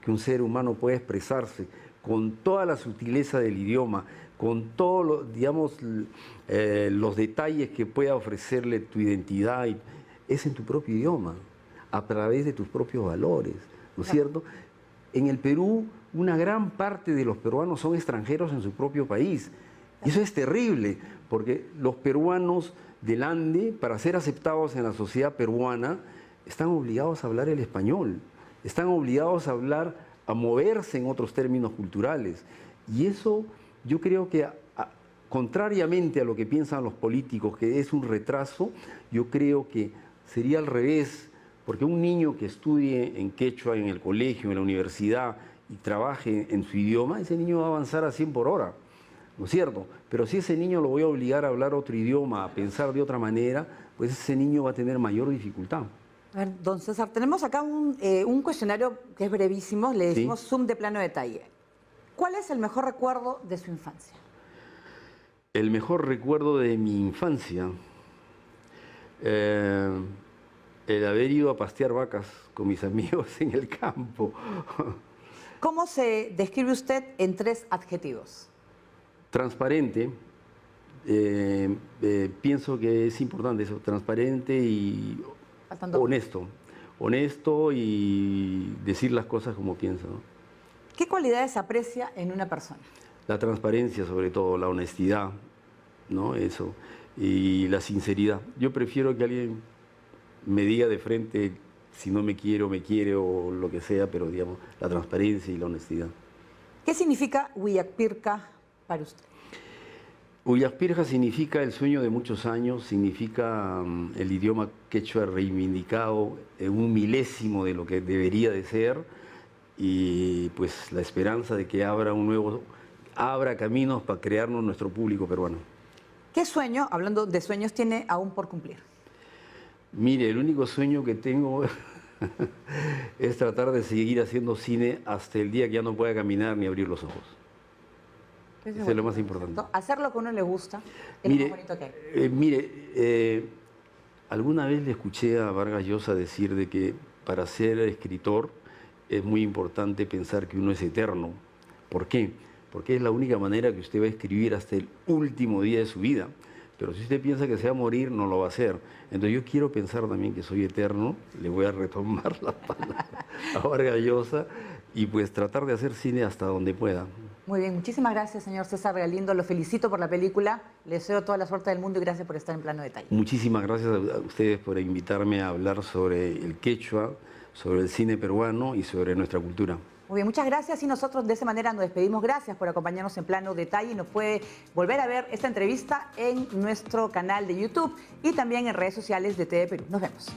Speaker 2: que un ser humano pueda expresarse con toda la sutileza del idioma, con todos digamos, los detalles que pueda ofrecerle tu identidad, es en tu propio idioma, a través de tus propios valores, ¿no es cierto? En el Perú, una gran parte de los peruanos son extranjeros en su propio país. Y eso es terrible, porque los peruanos del Ande, para ser aceptados en la sociedad peruana, están obligados a hablar el español, están obligados a moverse en otros términos culturales. Y eso yo creo que, contrariamente a lo que piensan los políticos, que es un retraso, yo creo que sería al revés, porque un niño que estudie en quechua, en el colegio, en la universidad, y trabaje en su idioma, ese niño va a avanzar a 100 por hora, ¿no es cierto? Pero si ese niño lo voy a obligar a hablar otro idioma, a pensar de otra manera, pues ese niño va a tener mayor dificultad.
Speaker 1: A ver, don César, tenemos acá un cuestionario que es brevísimo, le decimos
Speaker 2: Sí.
Speaker 1: Zoom de plano detalle. ¿Cuál es el mejor recuerdo de su infancia?
Speaker 2: El mejor recuerdo de mi infancia, el haber ido a pastear vacas con mis amigos en el campo.
Speaker 1: ¿Cómo se describe usted en 3 adjetivos?
Speaker 2: Transparente, pienso que es importante eso, transparente y
Speaker 1: Faltan 2.
Speaker 2: honesto y decir las cosas como pienso, ¿no?
Speaker 1: ¿Qué cualidades aprecia en una persona?
Speaker 2: La transparencia sobre todo, la honestidad, ¿no? Eso, y la sinceridad. Yo prefiero que alguien me diga de frente si no me quiere o me quiere o lo que sea, pero digamos, la transparencia y la honestidad.
Speaker 1: ¿Qué significa Huillacpirca para usted?
Speaker 2: Huillacpirca significa el sueño de muchos años, significa el idioma quechua reivindicado en un milésimo de lo que debería de ser y pues la esperanza de que abra caminos para crearnos nuestro público peruano.
Speaker 1: ¿Qué sueño, hablando de sueños, tiene aún por cumplir?
Speaker 2: Mire, el único sueño que tengo es tratar de seguir haciendo cine hasta el día que ya no pueda caminar ni abrir los ojos. Eso es lo más importante.
Speaker 1: Hacer lo que a uno le gusta es
Speaker 2: Mire,
Speaker 1: lo más bonito que hay.
Speaker 2: Alguna vez le escuché a Vargas Llosa decir de que para ser escritor es muy importante pensar que uno es eterno. ¿Por qué? Porque es la única manera que usted va a escribir hasta el último día de su vida. Pero si usted piensa que se va a morir, no lo va a hacer. Entonces yo quiero pensar también que soy eterno, le voy a retomar la palabra a Vargas Llosa y pues tratar de hacer cine hasta donde pueda.
Speaker 1: Muy bien, muchísimas gracias, señor César Galindo. Lo felicito por la película, le deseo toda la suerte del mundo y gracias por estar en Plano Detalle.
Speaker 2: Muchísimas gracias a ustedes por invitarme a hablar sobre el quechua, sobre el cine peruano y sobre nuestra cultura.
Speaker 1: Muy bien, muchas gracias y nosotros de esa manera nos despedimos. Gracias por acompañarnos en Plano Detalle y nos puede volver a ver esta entrevista en nuestro canal de YouTube y también en redes sociales de TV Perú. Nos vemos.